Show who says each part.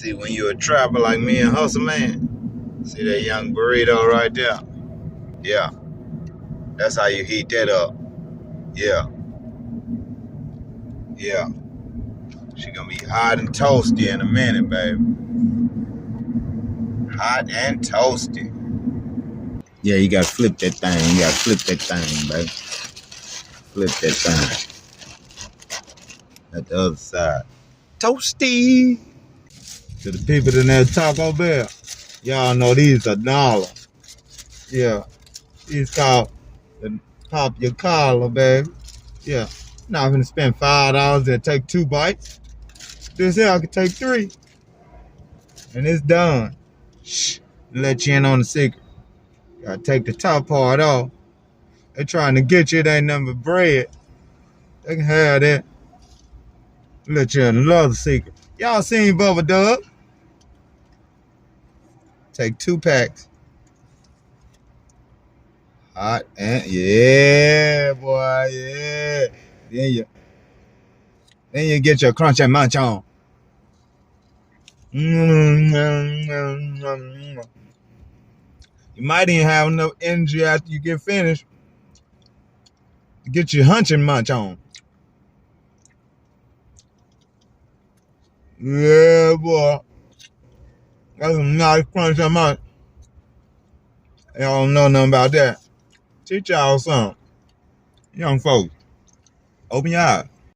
Speaker 1: See, when you're a trapper like me and Hustle Man, see that young burrito right there? Yeah, that's how you heat that up. Yeah, yeah. She gonna be hot and toasty in a minute, baby. Hot and toasty. Yeah, you gotta flip that thing. You gotta flip that thing, baby. Flip that thing. At the other side. Toasty. To the people in that Taco Bell, y'all know these are $1. Yeah, these called the pop your collar, baby. Yeah, now I'm gonna spend $5 and take 2 bites. This here I can take 3, and it's done. Shh, let you in on the secret. Gotta take the top part off. They trying to get you, it ain't nothing but bread. They can have that. Let you in another secret. Y'all seen Bubba Dub? Take 2 packs. Hot and yeah, boy, yeah. Then you get your crunch and munch on. You might even have enough energy after you get finished to get your hunch and munch on. Yeah, boy. That's some nice crunch and munch. Y'all don't know nothing about that. Teach y'all something. Young folks, open your eyes.